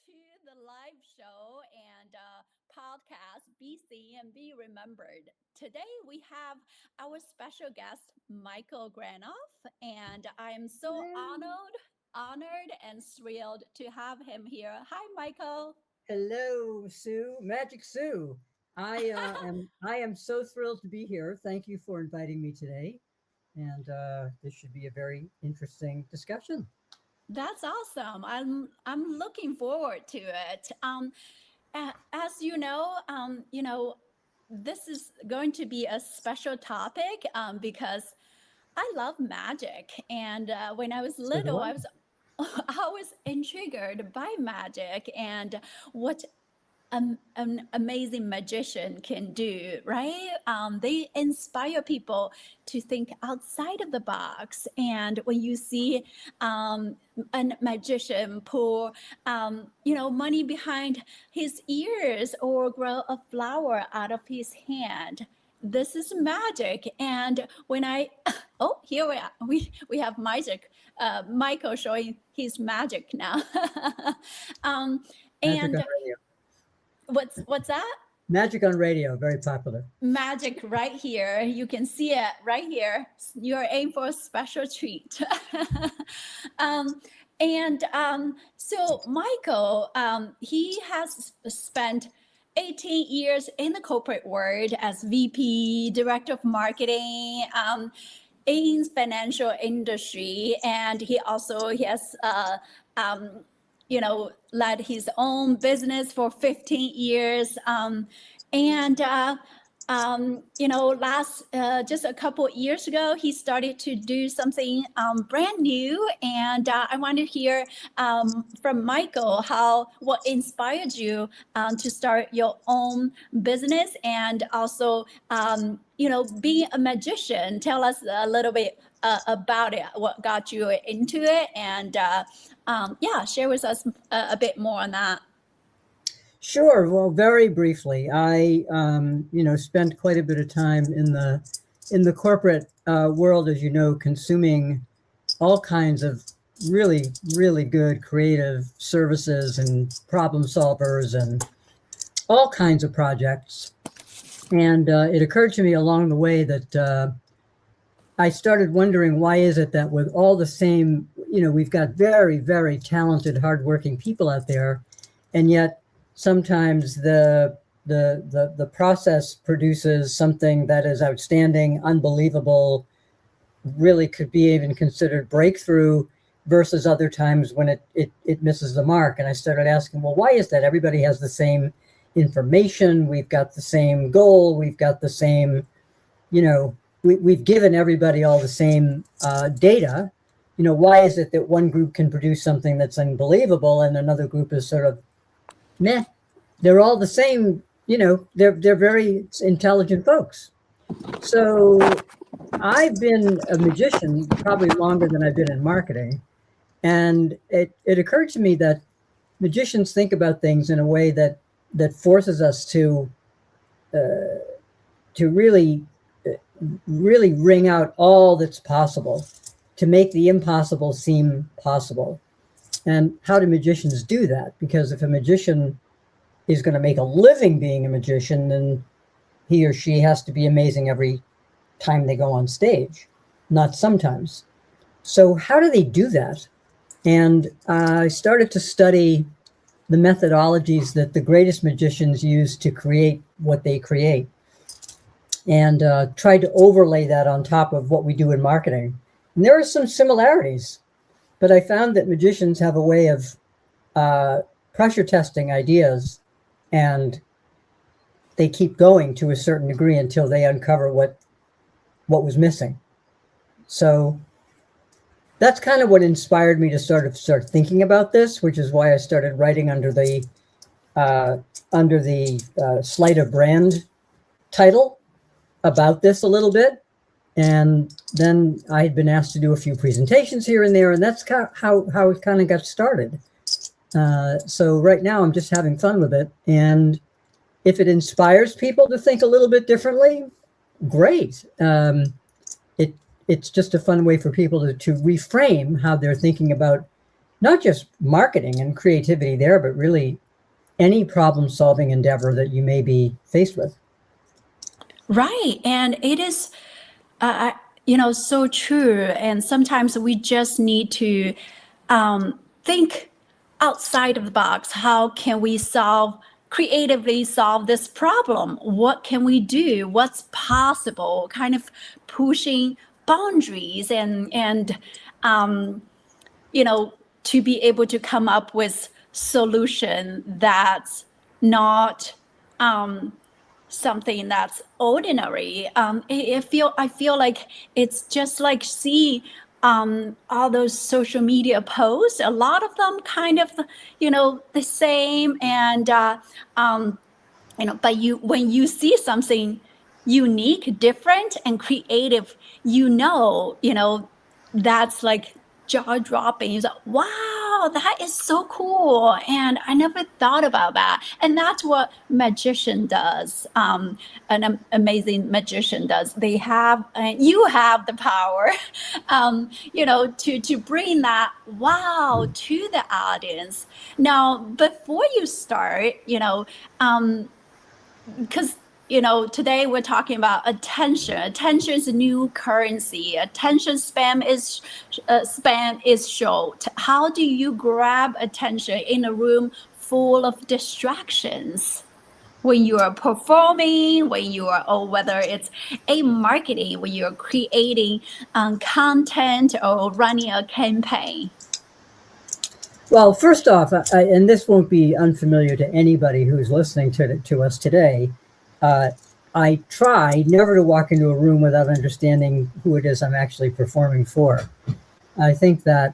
to the live show and podcast Be Seen and Be Remembered. Today we have our special guest, Michael Granoff, and I am so honored and thrilled to have him here. Hi, Michael. Hello, Sue, Magic Sue. I am so thrilled to be here. Thank you for inviting me today, and this should be a very interesting discussion. That's awesome. I'm looking forward to it. As this is going to be a special topic because I love magic, and when I was So do little, I. I was intrigued by magic and what an amazing magician can do, right? They inspire people to think outside of the box. And when you see a magician pour, money behind his ears or grow a flower out of his hand, this is magic. And when I, oh, here we are. We have magic. Michael showing his magic now. um, Magic on and radio. what's that? Magic on radio, very popular. Magic right here. You can see it right here. You're in for a special treat. um, so Michael, he has spent 18 years in the corporate world as VP, director of marketing, in financial industry, and he has led his own business for 15 years. And last just a couple of years ago, he started to do something brand new. And I want to hear from Michael what inspired you to start your own business, and also being a magician. Tell us a little bit about it, what got you into it, and share with us a bit more on that. Sure. Well, very briefly, I spent quite a bit of time in the corporate world, as you know, consuming all kinds of really, really good creative services and problem solvers and all kinds of projects. And it occurred to me along the way that I started wondering, why is it that with all the same, we've got very, very talented, hardworking people out there, and yet sometimes the process produces something that is outstanding, unbelievable, really could be even considered breakthrough, versus other times when it misses the mark. And I started asking, well, why is that? Everybody has the same information. We've got the same goal. We've got the same, we've given everybody all the same data. Why is it that one group can produce something that's unbelievable and another group is sort of meh? They're all the same, they're very intelligent folks. So I've been a magician probably longer than I've been in marketing. And it occurred to me that magicians think about things in a way that forces us to really wring out all that's possible, to make the impossible seem possible. And how do magicians do that? Because if a magician is going to make a living being a magician, then he or she has to be amazing every time they go on stage, not sometimes. So how do they do that? And I started to study the methodologies that the greatest magicians use to create what they create, and tried to overlay that on top of what we do in marketing. And there are some similarities, but I found that magicians have a way of pressure testing ideas, and they keep going to a certain degree until they uncover what was missing. So that's kind of what inspired me to start thinking about this, which is why I started writing under the sleight of brand title about this a little bit. And then I had been asked to do a few presentations here and there, and that's how it kind of got started. So right now I'm just having fun with it. And if it inspires people to think a little bit differently, great. It's just a fun way for people to reframe how they're thinking about not just marketing and creativity there, but really any problem solving endeavor that you may be faced with. Right. And it is, so true. And sometimes we just need to think outside of the box. How can we creatively solve this problem? What can we do? What's possible? Kind of pushing boundaries and to be able to come up with solution that's not something that's ordinary. I feel like it's just like see all those social media posts. A lot of them kind of, the same. And but when you see something unique, different, and creative, that's like jaw dropping. You're like, wow, that is so cool, and I never thought about that. And that's what magician does. An amazing magician does. They have, you have the power, to bring that wow to the audience. Now, before you start, because today we're talking about attention. Attention is a new currency. Attention span is short. How do you grab attention in a room full of distractions? When you are performing, or whether it's a marketing, when you're creating content or running a campaign. Well, first off, and this won't be unfamiliar to anybody who's listening to us today, I try never to walk into a room without understanding who it is I'm actually performing for. I think that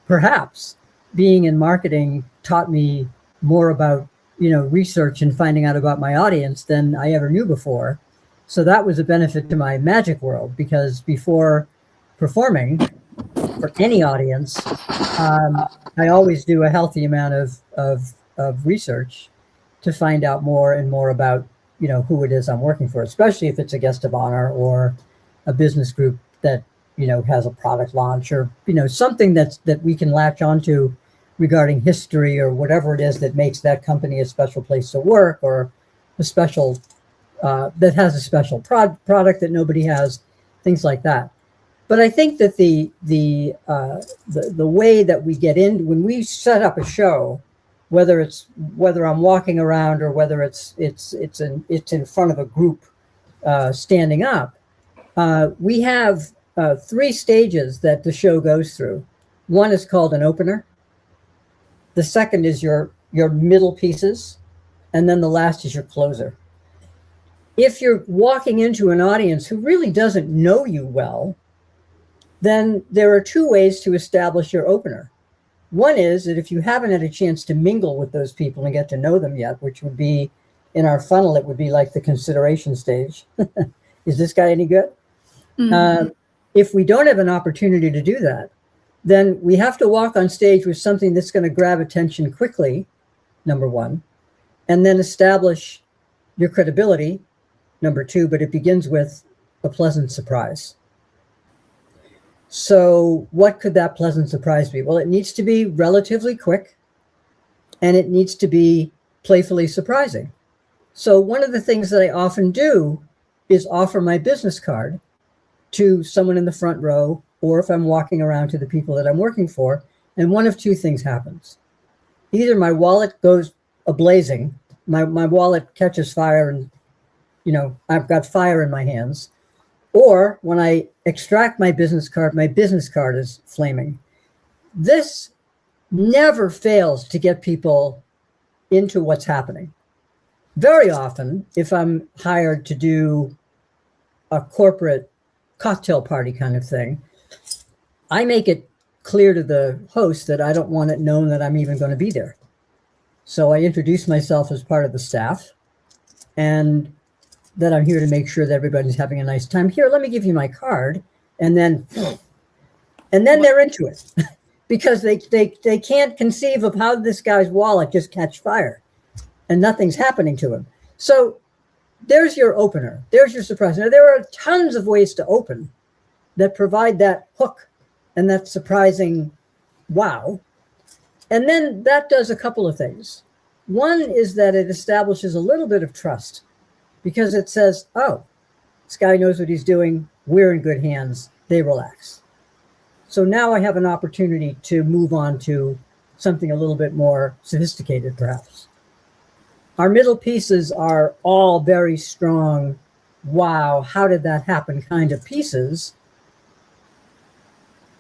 perhaps being in marketing taught me more about research and finding out about my audience than I ever knew before. So that was a benefit to my magic world, because before performing for any audience, I always do a healthy amount of research to find out more and more about who it is I'm working for, especially if it's a guest of honor or a business group that has a product launch, or something that we can latch onto regarding history or whatever it is that makes that company a special place to work, or a special that has a special product that nobody has, things like that. But I think that the way that we get in when we set up a show, whether I'm walking around or whether it's in front of a group standing up, we have 3 stages that the show goes through. One is called an opener. The second is your middle pieces, and then the last is your closer. If you're walking into an audience who really doesn't know you well, then there are 2 ways to establish your opener. One is that if you haven't had a chance to mingle with those people and get to know them yet, which would be in our funnel, it would be like the consideration stage. Is this guy any good? Mm-hmm. If we don't have an opportunity to do that, then we have to walk on stage with something that's going to grab attention quickly, number 1, and then establish your credibility, number 2, but it begins with a pleasant surprise. So what could that pleasant surprise be? Well, it needs to be relatively quick, and it needs to be playfully surprising. So one of the things that I often do is offer my business card to someone in the front row, or if I'm walking around, to the people that I'm working for, and one of 2 things happens. Either my wallet goes a-blazing, my wallet catches fire, and I've got fire in my hands, or when I extract my business card is flaming. This never fails to get people into what's happening. Very often, if I'm hired to do a corporate cocktail party kind of thing, I make it clear to the host that I don't want it known that I'm even going to be there. So I introduce myself as part of the staff, and that I'm here to make sure that everybody's having a nice time. Here, let me give you my card. And then they're into it because they can't conceive of how this guy's wallet just catch fire and nothing's happening to him. So there's your opener. There's your surprise. Now, there are tons of ways to open that provide that hook and that surprising wow. And then that does a couple of things. One is that it establishes a little bit of trust because it says, oh, this guy knows what he's doing. We're in good hands. They relax. So now I have an opportunity to move on to something a little bit more sophisticated, perhaps. Our middle pieces are all very strong, wow, how did that happen kind of pieces.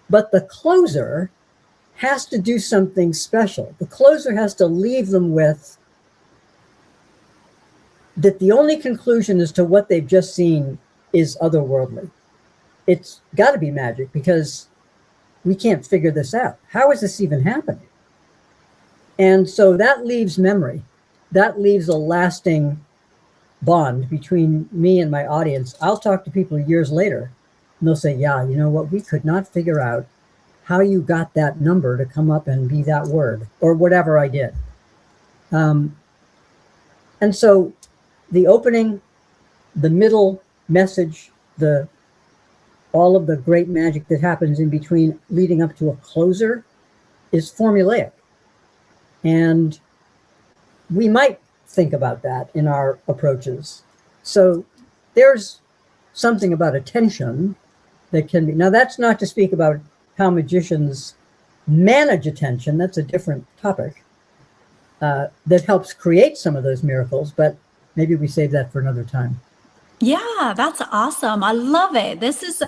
But the closer has to do something special. The closer has to leave them with that the only conclusion as to what they've just seen is otherworldly. It's got to be magic because we can't figure this out. How is this even happening? And so that leaves memory. That leaves a lasting bond between me and my audience. I'll talk to people years later and they'll say, yeah, you know what? We could not figure out how you got that number to come up and be that word or whatever I did. And so the opening, the middle message, all of the great magic that happens in between leading up to a closer is formulaic. And we might think about that in our approaches. So there's something about attention that can be, now that's not to speak about how magicians manage attention, that's a different topic that helps create some of those miracles, but maybe we save that for another time. Yeah, that's awesome. I love it. This is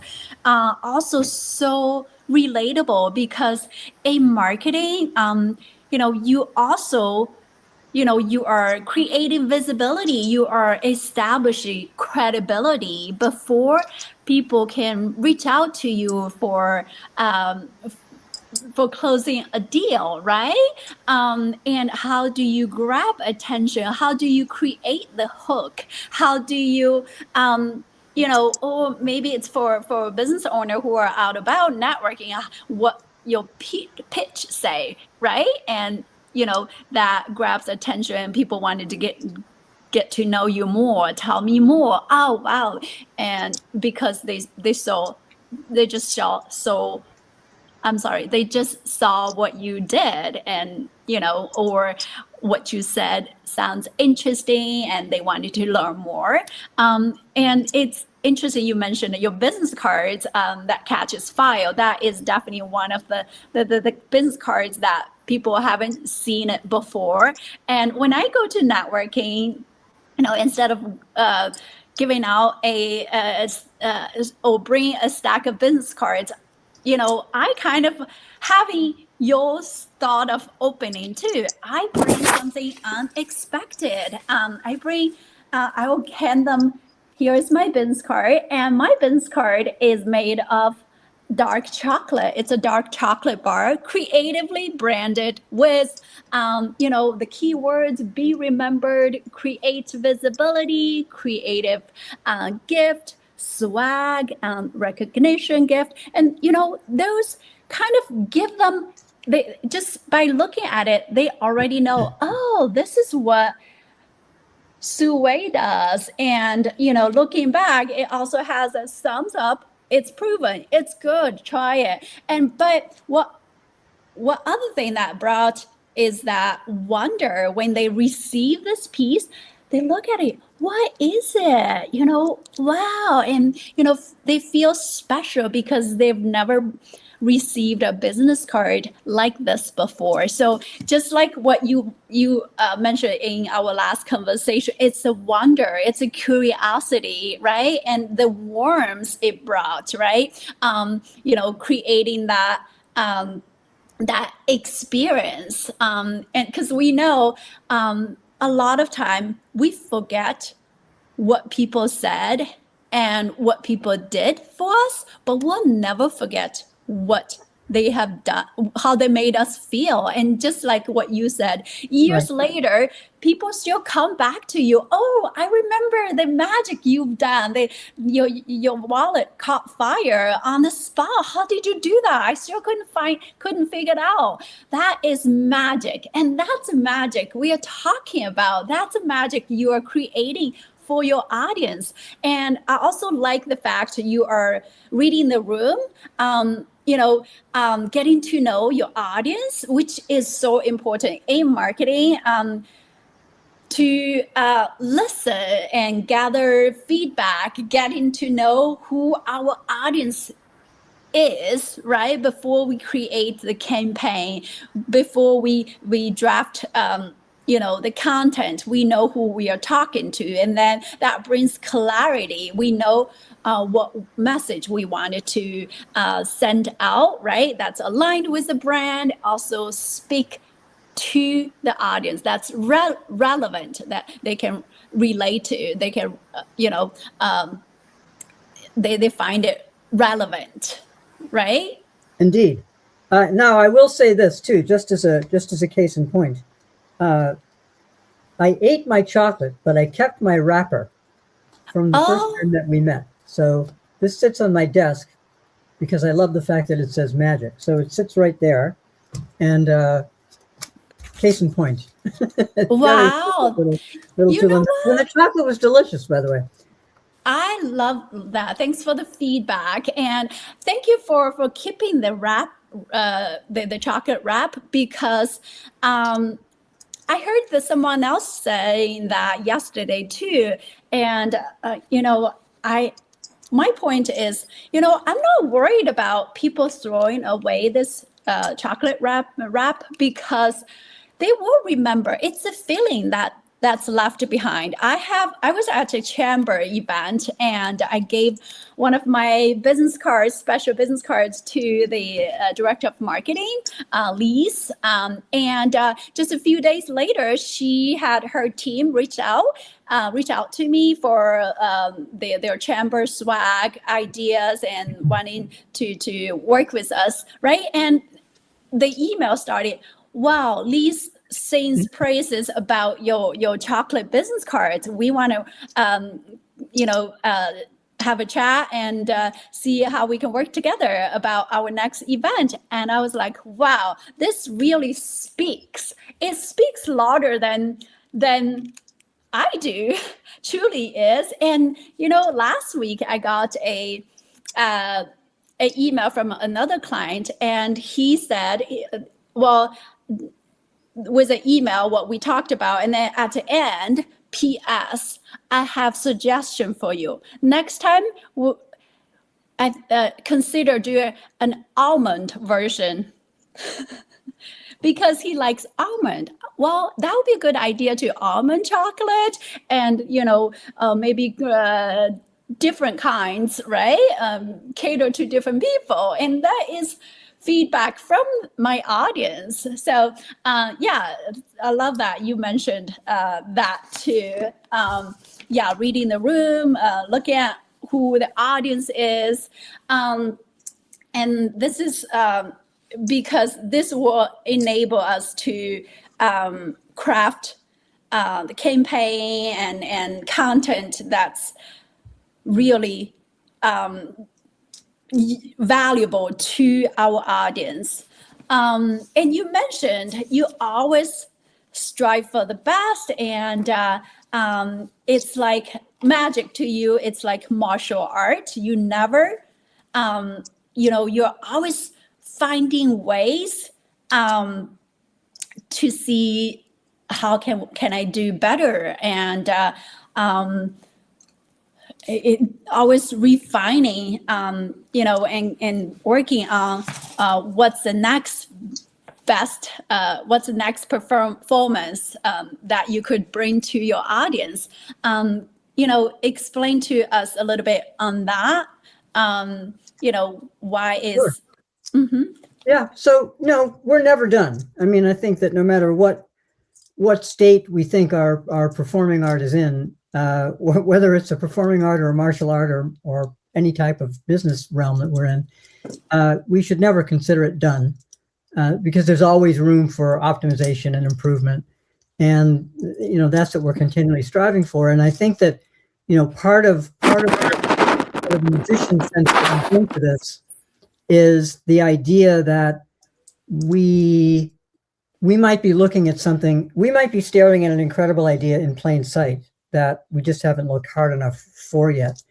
also so relatable because in marketing, you also, you are creating visibility, you are establishing credibility before people can reach out to you for closing a deal, right? And how do you grab attention? How do you create the hook? How do you, or maybe it's for a business owner who are out about networking, what your pitch say, right? And, that grabs attention and people wanted to get to know you more, tell me more. Oh, wow. And because they just they just saw what you did and, or what you said sounds interesting and they wanted to learn more. And it's interesting you mentioned your business cards that catches fire. That is definitely one of the business cards that people haven't seen it before. And when I go to networking, instead of giving out or bring a stack of business cards, I kind of having your thought of opening too. I bring something unexpected. I will hand them, here's my business card. And my business card is made of dark chocolate. It's a dark chocolate bar, creatively branded with, the keywords be remembered, create visibility, creative gift, swag, recognition gift. And, those kind of give them, they just by looking at it, they already know, oh, this is what Sue Wei does. And, looking back, it also has a thumbs up. It's proven, it's good, try it. But what other thing that brought is that wonder when they receive this piece, they look at it, what is it? Wow. And, they feel special because they've never received a business card like this before. So just like what you mentioned in our last conversation, it's a wonder, it's a curiosity, right? And the warmth it brought, right? Creating that that experience, and because we know a lot of time we forget what people said and what people did for us, but we'll never forget what they have done, how they made us feel. And just like what you said, years later, people still come back to you. Oh, I remember the magic you've done. Your wallet caught fire on the spot. How did you do that? I still couldn't figure it out. That is magic. And that's magic we are talking about. That's a magic you are creating for your audience. And I also like the fact you are reading the room. getting to know your audience, which is so important in marketing, to listen and gather feedback, getting to know who our audience is, right, before we create the campaign, before we draft the content. We know who we are talking to, and then that brings clarity. We know what message we wanted to send out, right, that's aligned with the brand, also speak to the audience, that's relevant, that they can relate to, they can they find it relevant, right? Indeed. Now, I will say this too, just as a case in point. I ate my chocolate, but I kept my wrapper from the first time that we met. So this sits on my desk because I love the fact that it says magic. So it sits right there, and case in point. Wow. Little and the chocolate was delicious, by the way. I love that. Thanks for the feedback, and thank you for keeping the wrap, the chocolate wrap, because I heard that someone else saying that yesterday too, and my point is, I'm not worried about people throwing away this chocolate wrap, because they will remember. It's a feeling that's left behind. I was at a chamber event, and I gave one of my special business cards, to the director of marketing, Lise. And just a few days later, she had her team reach out to me for their chamber swag ideas and wanting to work with us, right? And the email started, wow, Lise sings praises about your chocolate business cards. We want to, have a chat and see how we can work together about our next event. And I was like, wow, this really speaks. It speaks louder than I do. Truly is. And last week I got an email from another client, and he said, well, with an email what we talked about, and then at the end, PS, I have suggestion for you. Next time, I consider doing an almond version. Because he likes almond. Well, that would be a good idea, to almond chocolate, and maybe different kinds, right? Cater to different people, and that is feedback from my audience. So yeah, I love that you mentioned that too. Reading the room, looking at who the audience is, and this is because this will enable us to craft the campaign and content that's really valuable to our audience. And you mentioned you always strive for the best, and it's like magic to you. It's like martial art. You never, you're always finding ways to see how can I do better, and it always refining, and working on what's the next best, what's the next performance that you could bring to your audience. Explain to us a little bit on that. Why is... Sure. Mm-hmm. Yeah. So no, we're never done. I mean, I think that no matter what state we think our performing art is in, whether it's a performing art or a martial art or any type of business realm that we're in, we should never consider it done, because there's always room for optimization and improvement. And, that's what we're continually striving for. And I think that, part of the musician sense that we bring to this is the idea that we might be looking at something, we might be staring at an incredible idea in plain sight that we just haven't looked hard enough for yet.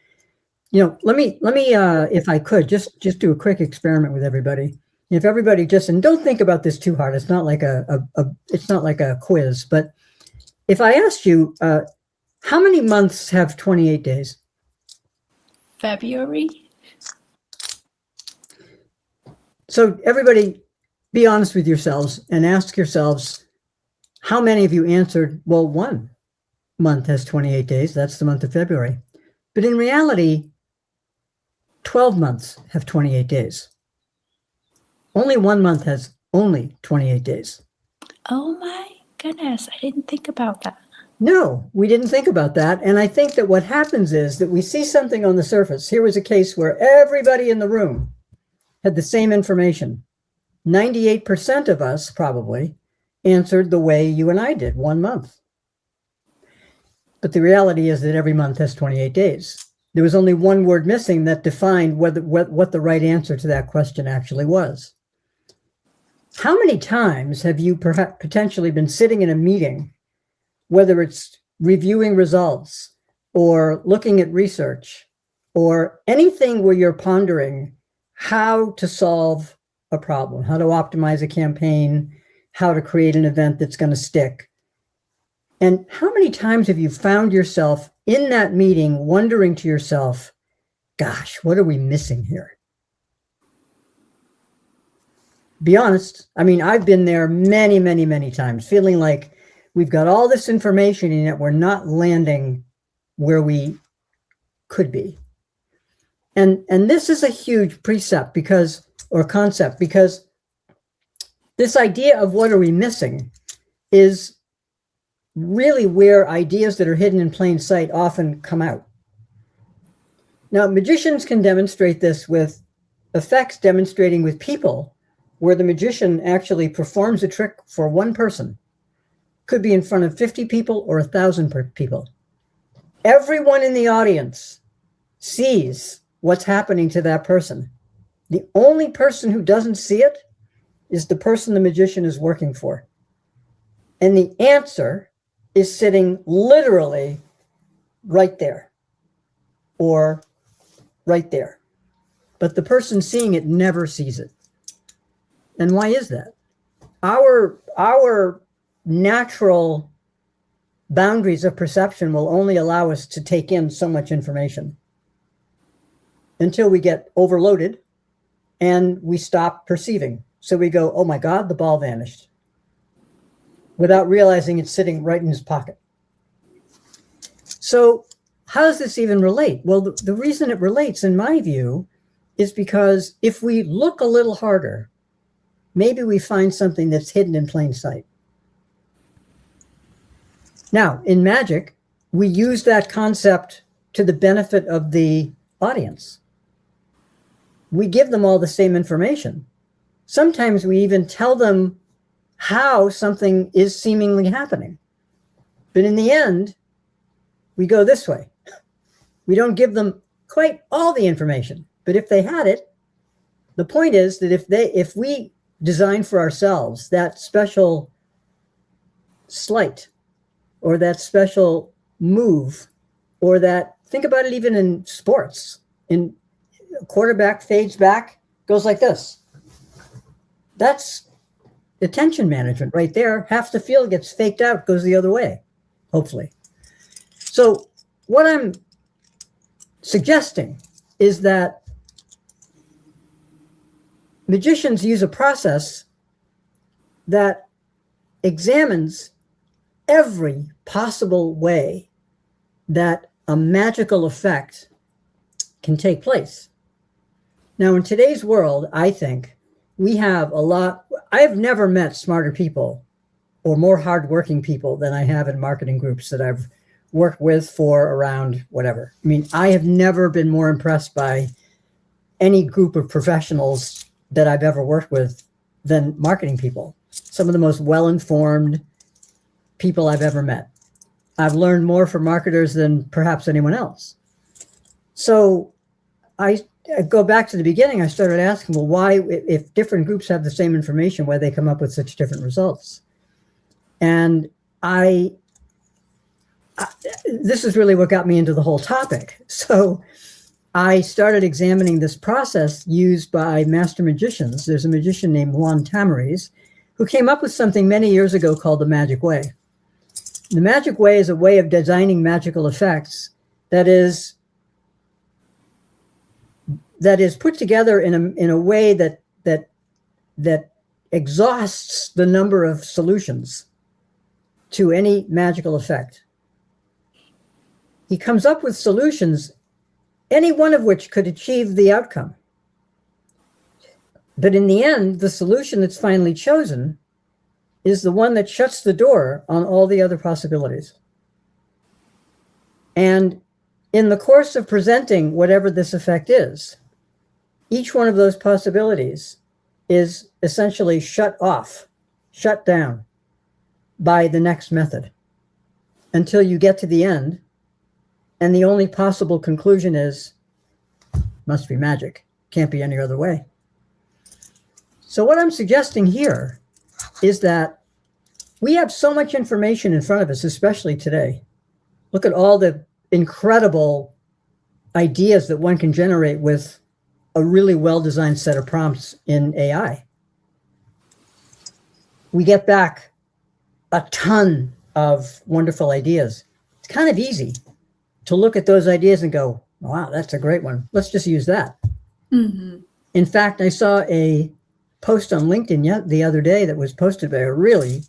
let me, if I could, just do a quick experiment with everybody. If everybody just, and don't think about this too hard. It's not like it's not like a quiz, but if I asked you, how many months have 28 days? February. So everybody be honest with yourselves and ask yourselves, how many of you answered, well, 1 month has 28 days. That's the month of February. But in reality, 12 months have 28 days. Only 1 month has only 28 days. Oh my goodness, I didn't think about that. No, we didn't think about that. And I think that what happens is that we see something on the surface. Here was a case where everybody in the room had the same information. 98% of us probably answered the way you and I did, 1 month. But the reality is that every month has 28 days. There was only one word missing that defined what the right answer to that question actually was. How many times have you perhaps potentially been sitting in a meeting, whether it's reviewing results or looking at research or anything where you're pondering how to solve a problem, how to optimize a campaign, how to create an event that's going to stick? And how many times have you found yourself in that meeting wondering to yourself, gosh, what are we missing here? Be honest. I mean, I've been there many, many, many times, feeling like we've got all this information and yet we're not landing where we could be. And this is a huge precept concept, because this idea of what are we missing is really where ideas that are hidden in plain sight often come out. Now, magicians can demonstrate this with effects demonstrating with people where the magician actually performs a trick for one person. Could be in front of 50 people or 1,000 people. Everyone in the audience sees what's happening to that person. The only person who doesn't see it is the person the magician is working for. And the answer is sitting literally right there or right there. But the person seeing it never sees it. And why is that? Our natural boundaries of perception will only allow us to take in so much information until we get overloaded and we stop perceiving. So we go, oh my God, the ball vanished, without realizing it's sitting right in his pocket. So how does this even relate? Well, the reason it relates, in my view, is because if we look a little harder, maybe we find something that's hidden in plain sight. Now, in magic, we use that concept to the benefit of the audience. We give them all the same information. Sometimes we even tell them how something is seemingly happening. But in the end, we go this way. We don't give them quite all the information, but if they had it, the point is that if we design for ourselves that special sleight or that special move, or that, think about it even in sports, in quarterback fades back, goes like this. That's attention management right there. Half the field gets faked out, goes the other way, hopefully. So what I'm suggesting is that magicians use a process that examines every possible way that a magical effect can take place. Now, in today's world, I think we have a lot. I've never met smarter people or more hardworking people than I have in marketing groups that I've worked with for around whatever. I mean, I have never been more impressed by any group of professionals that I've ever worked with than marketing people. Some of the most well-informed people I've ever met. I've learned more from marketers than perhaps anyone else. So I go back to the beginning. I started asking, well, why, if different groups have the same information, why they come up with such different results? And this is really what got me into the whole topic. So I started examining this process used by master magicians. There's a magician named Juan Tamariz who came up with something many years ago called the magic way. The magic way is a way of designing magical effects that is put together in a way that exhausts the number of solutions to any magical effect. He comes up with solutions, any one of which could achieve the outcome. But in the end, the solution that's finally chosen is the one that shuts the door on all the other possibilities. And in the course of presenting whatever this effect is, each one of those possibilities is essentially shut off, shut down by the next method until you get to the end. And the only possible conclusion is, must be magic. Can't be any other way. So what I'm suggesting here is that we have so much information in front of us, especially today. Look at all the incredible ideas that one can generate with a really well-designed set of prompts in AI. We get back a ton of wonderful ideas. It's kind of easy to look at those ideas and go, wow, that's a great one. Let's just use that. Mm-hmm. In fact, I saw a post on LinkedIn the other day that was posted by a really,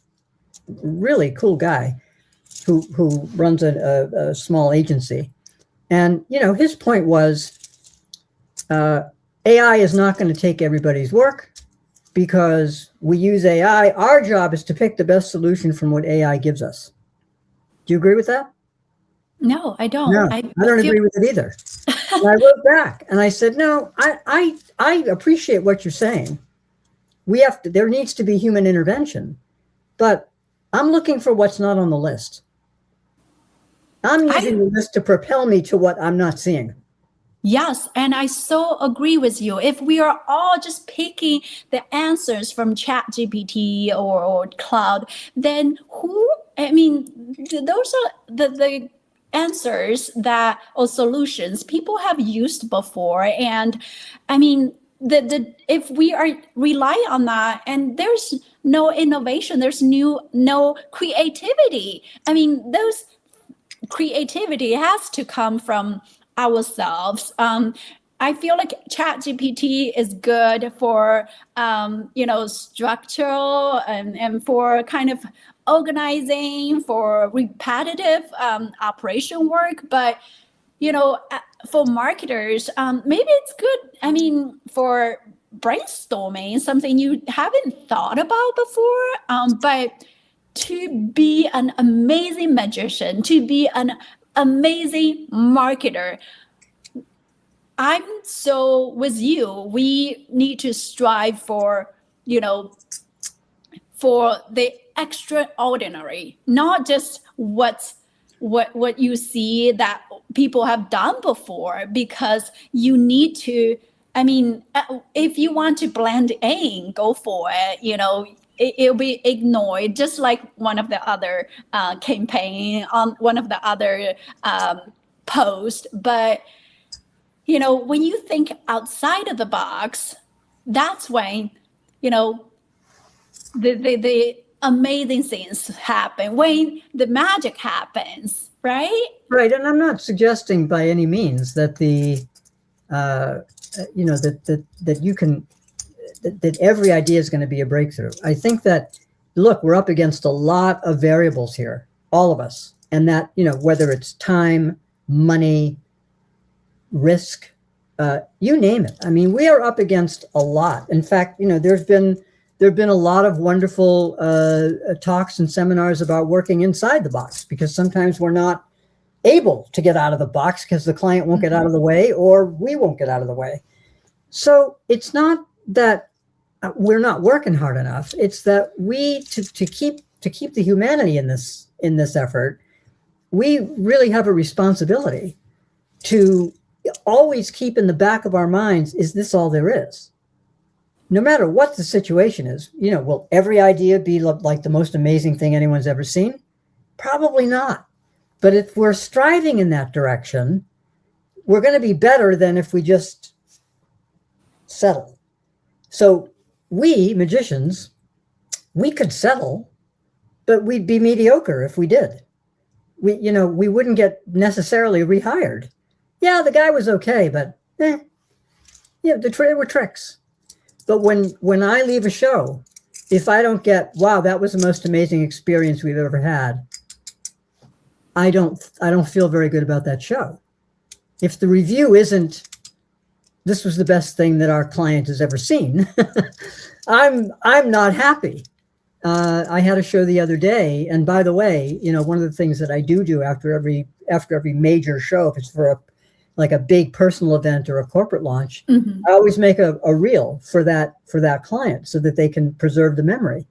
really cool guy who runs a small agency. And, you know, his point was AI is not going to take everybody's work because we use AI. Our job is to pick the best solution from what AI gives us. Do you agree with that? No, I don't. No, I don't agree with it either. And I wrote back and I said, no, I appreciate what you're saying. There needs to be human intervention, but I'm looking for what's not on the list. I'm using the list to propel me to what I'm not seeing. Yes, and I so agree with you. If we are all just picking the answers from ChatGPT or cloud, then those are the answers or solutions people have used before. And I mean, if we are rely on that, and there's no innovation, there's no creativity. I mean, those creativity has to come from ourselves. I feel like ChatGPT is good for structural and for kind of organizing, for repetitive operation work. But for marketers, maybe it's good. I mean, for brainstorming, something you haven't thought about before. But to be an amazing magician, to be an amazing marketer, I'm so with you. We need to strive for the extraordinary, not just what you see that people have done before, because you need to, I mean, if you want to blend in, go for it. It'll be ignored, just like one of the other campaign on one of the other posts. But when you think outside of the box, that's when the amazing things happen, when the magic happens, right? Right, and I'm not suggesting by any means that that every idea is going to be a breakthrough. I think that, look, we're up against a lot of variables here, all of us, and that whether it's time, money, risk, you name it. I mean, we are up against a lot. In fact, there've been a lot of wonderful talks and seminars about working inside the box, because sometimes we're not able to get out of the box because the client won't get out of the way, or we won't get out of the way. So it's not that we're not working hard enough. It's that we to keep the humanity in this effort, we really have a responsibility to always keep in the back of our minds, is this all there is? No matter what the situation is, will every idea be like the most amazing thing anyone's ever seen? Probably not. But if we're striving in that direction, we're going to be better than if we just settle. So we magicians, we could settle, but we'd be mediocre if we did. We wouldn't get necessarily rehired. Yeah, the guy was okay, but yeah, there were tricks. But when I leave a show, if I don't get, wow, that was the most amazing experience we've ever had, I don't feel very good about that show. If the review isn't, this was the best thing that our client has ever seen, I'm not happy. I had a show the other day, and by the way, one of the things that I do after every major show, if it's for a big personal event or a corporate launch, I always make a reel for that client so that they can preserve the memory.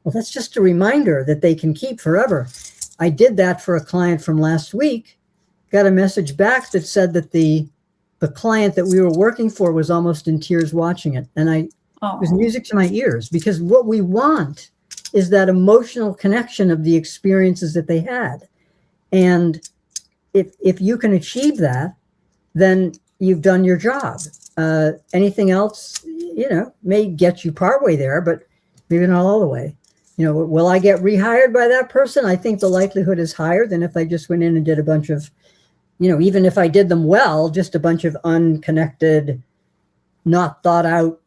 Well, that's just a reminder that they can keep forever. I did that for a client from last week, got a message back that said that the client that we were working for was almost in tears watching it. And it was music to my ears, because what we want is that emotional connection of the experiences that they had. And if you can achieve that, then you've done your job. Anything else, may get you partway there, but maybe not all the way. Will I get rehired by that person? I think the likelihood is higher than if I just went in and did a bunch of, even if I did them well, just a bunch of unconnected, not thought out,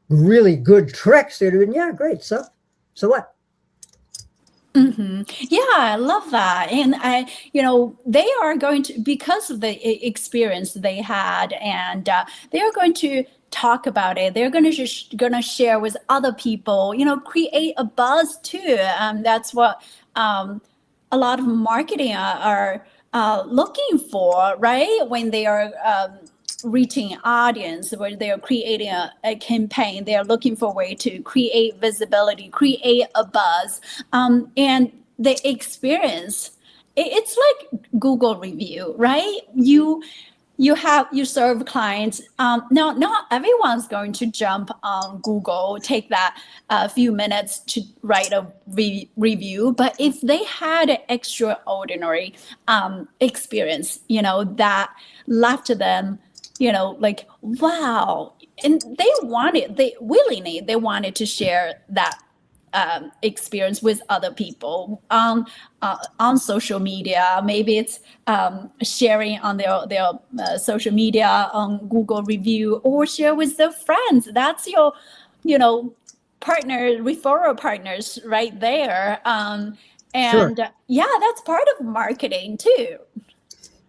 really good tricks. They'd have been, yeah, great. So what? Yeah, I love that. And they are going to, because of the experience they had, and they are going to talk about it. They're going to share with other people, create a buzz too. That's what a lot of marketing are looking for, right? When they are reaching audience, where they are creating a campaign, they are looking for a way to create visibility, create a buzz, and the experience. It's like Google review, right? You serve clients. Now, not everyone's going to jump on Google, take that few minutes to write a review. But if they had an extraordinary experience, that left them, like, wow. And they wanted to share that experience with other people on social media. Maybe it's sharing on their social media, on Google review, or share with their friends. That's your referral partners right there. Sure. Yeah, that's part of marketing too.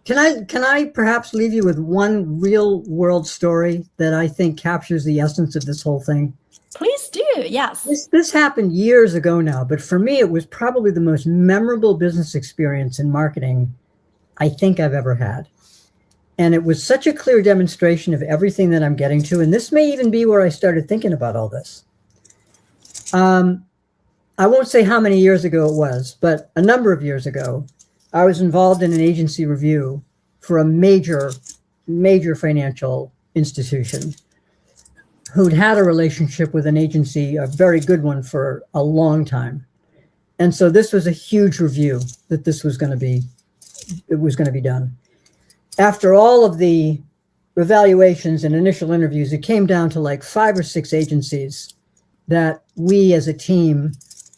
Can I perhaps leave you with one real world story that I think captures the essence of this whole thing? Please do. Yes. This happened years ago now, but for me, it was probably the most memorable business experience in marketing I think I've ever had. And it was such a clear demonstration of everything that I'm getting to. And this may even be where I started thinking about all this. I won't say how many years ago it was, but a number of years ago, I was involved in an agency review for a major financial institution who'd had a relationship with an agency, a very good one, for a long time. And so this was a huge review that it was going to be done. After all of the evaluations and initial interviews, it came down to like 5 or 6 agencies that we as a team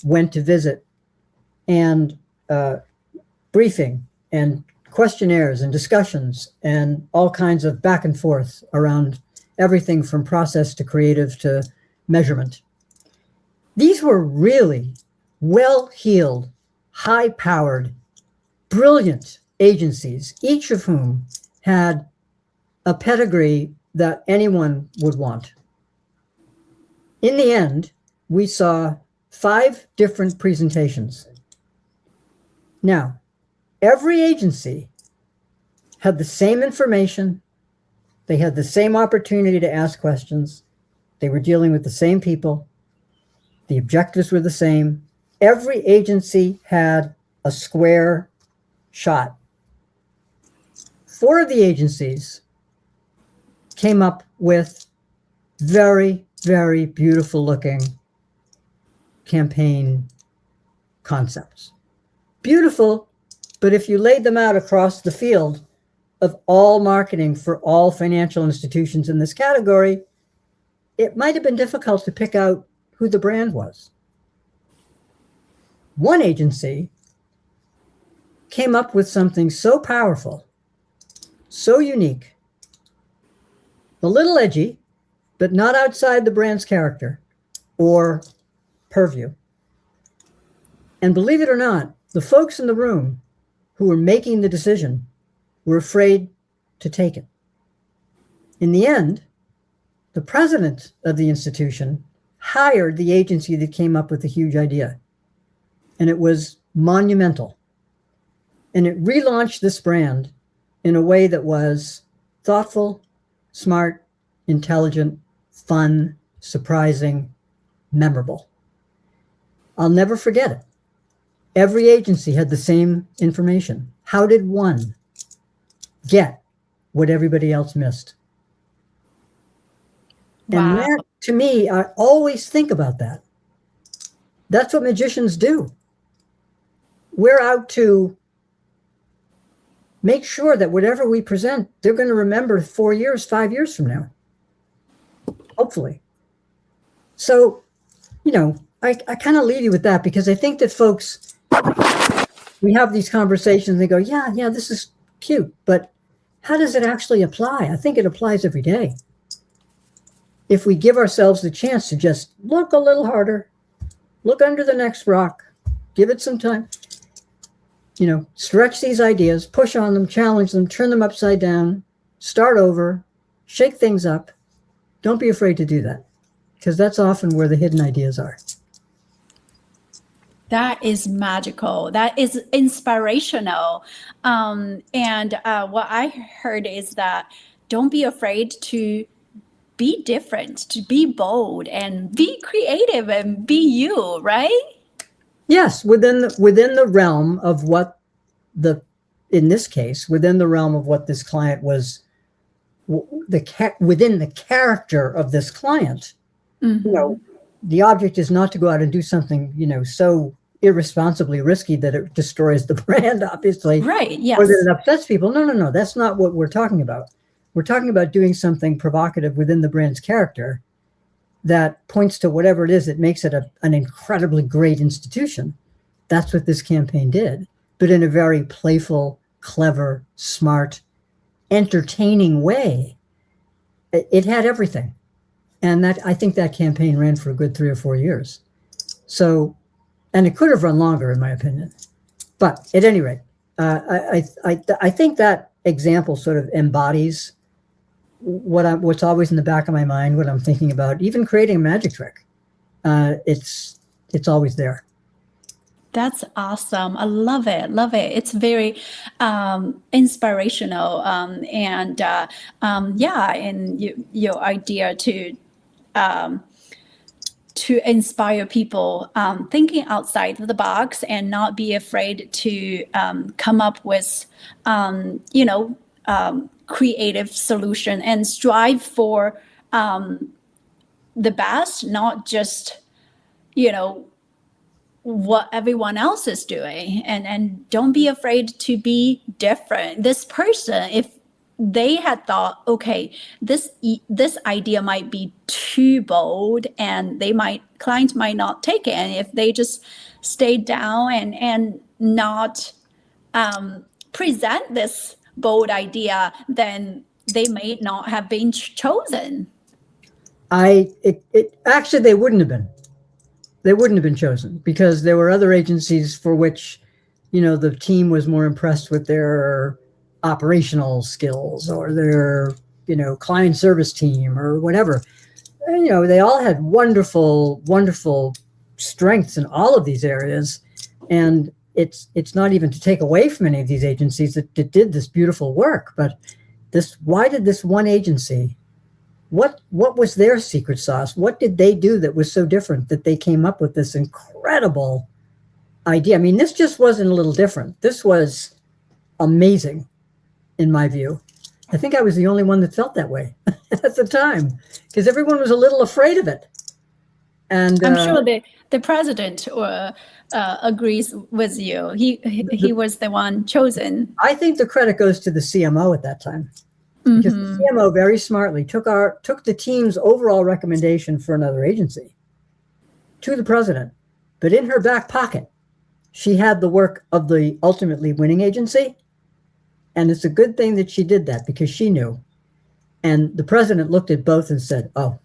went to visit, and briefing and questionnaires and discussions and all kinds of back and forth around everything from process to creative to measurement. These were really well-heeled, high-powered, brilliant agencies, each of whom had a pedigree that anyone would want. In the end, we saw 5 different presentations. Now, every agency had the same information. They had the same opportunity to ask questions. They were dealing with the same people. The objectives were the same. Every agency had a square shot. 4 of the agencies came up with very, very beautiful looking campaign concepts. Beautiful, but if you laid them out across the field, of all marketing for all financial institutions in this category, it might have been difficult to pick out who the brand was. One agency came up with something so powerful, so unique, a little edgy, but not outside the brand's character or purview. And believe it or not, the folks in the room who were making the decision were afraid to take it. In the end, the president of the institution hired the agency that came up with the huge idea. And it was monumental. And it relaunched this brand in a way that was thoughtful, smart, intelligent, fun, surprising, memorable. I'll never forget it. Every agency had the same information. How did one get what everybody else missed? Wow. And that, to me, I always think about that. That's what magicians do. We're out to make sure that whatever we present, they're going to remember 4 years, 5 years from now. Hopefully. So, I kind of leave you with that, because I think that folks, we have these conversations, they go, yeah, this is cute, but how does it actually apply? I think it applies every day. If we give ourselves the chance to just look a little harder, look under the next rock, give it some time, stretch these ideas, push on them, challenge them, turn them upside down, start over, shake things up. Don't be afraid to do that, because that's often where the hidden ideas are. That is magical. That is inspirational. And what I heard is that don't be afraid to be different, to be bold, and be creative, and be you, right? Yes, within the realm of what in this case, within the realm of what this client was, within the character of this client. Mm-hmm. The object is not to go out and do something, so irresponsibly risky that it destroys the brand, obviously. Right, yes. Or that it upsets people. No. That's not what we're talking about. We're talking about doing something provocative within the brand's character that points to whatever it is that makes it an incredibly great institution. That's what this campaign did, but in a very playful, clever, smart, entertaining way. It had everything. And I think that campaign ran for a good 3 or 4 years. So, and it could have run longer, in my opinion. But at any rate, I think that example sort of embodies what's always in the back of my mind, what I'm thinking about, even creating a magic trick. It's always there. That's awesome. I love it. Love it. It's very inspirational. And your idea to inspire people thinking outside of the box and not be afraid to come up with, creative solution and strive for the best, not just, what everyone else is doing, and don't be afraid to be different. This person, if they had thought, okay, this idea might be too bold, and clients might not take it, and if they just stay down and not present this bold idea, then they may not have been chosen. Actually, they wouldn't have been. They wouldn't have been chosen, because there were other agencies for which, the team was more impressed with their operational skills or their, client service team or whatever. And, they all had wonderful, wonderful strengths in all of these areas. And it's not even to take away from any of these agencies that did this beautiful work, but why did this one agency, what was their secret sauce? What did they do that was so different that they came up with this incredible idea? I mean, this just wasn't a little different. This was amazing, in my view. I think I was the only one that felt that way at the time, because everyone was a little afraid of it. And I'm sure the president agrees with you. He was the one chosen. I think the credit goes to the CMO at that time, because the CMO very smartly took the team's overall recommendation for another agency to the president, but in her back pocket, she had the work of the ultimately winning agency. And it's a good thing that she did that, because she knew. And the president looked at both and said, oh,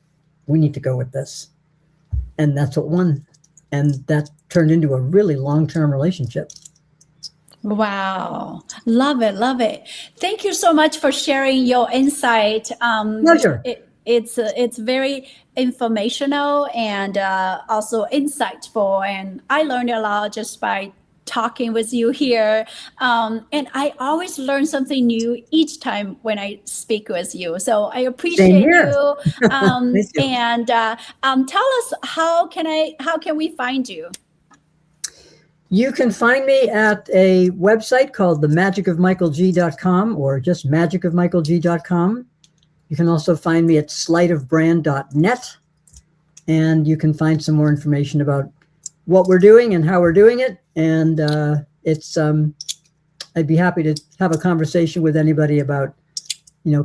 we need to go with this. And that's what won. And that turned into a really long-term relationship. Wow. Love it. Love it. Thank you so much for sharing your insight. Pleasure. It's very informational and also insightful. And I learned a lot just by talking with you here. And I always learn something new each time when I speak with you. So I appreciate you. And tell us, how can we find you? You can find me at a website called themagicofmichaelg.com, or just magicofmichaelg.com. You can also find me at sleight-of-brand.net, and you can find some more information about what we're doing and how we're doing it. And I'd be happy to have a conversation with anybody about,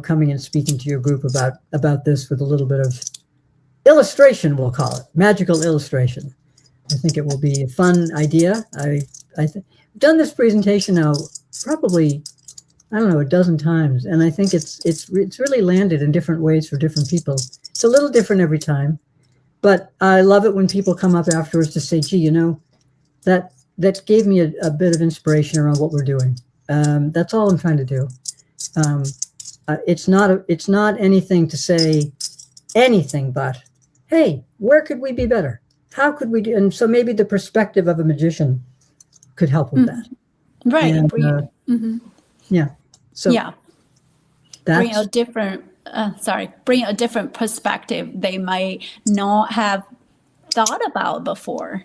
coming and speaking to your group about this with a little bit of illustration, we'll call it, magical illustration. I think it will be a fun idea. I've done this presentation now probably, I don't know, a dozen times, and I think it's really landed in different ways for different people. It's a little different every time, but I love it when people come up afterwards to say, gee, that gave me a bit of inspiration around what we're doing. That's all I'm trying to do. It's not anything to say anything but, hey, where could we be better? How could we do? And so maybe the perspective of a magician could help with that. Right. And, yeah. So yeah. Bring a different, bring a different perspective they might not have thought about before.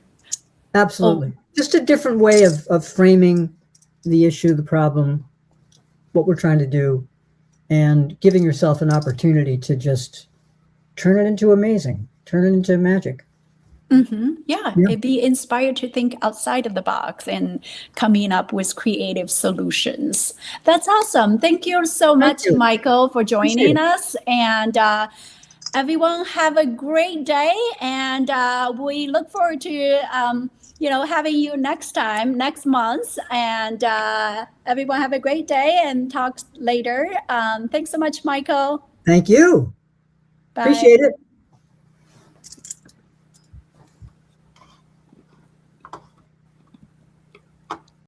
Absolutely. Just a different way of framing the issue, the problem, what we're trying to do, and giving yourself an opportunity to just turn it into amazing, turn it into magic. Yeah, be inspired to think outside of the box and coming up with creative solutions. That's awesome. Thank you so much, Michael, for joining us. And everyone have a great day. And we look forward to having you next month. And everyone have a great day and talk later. Thanks so much, Michael. Thank you. Bye. Appreciate it.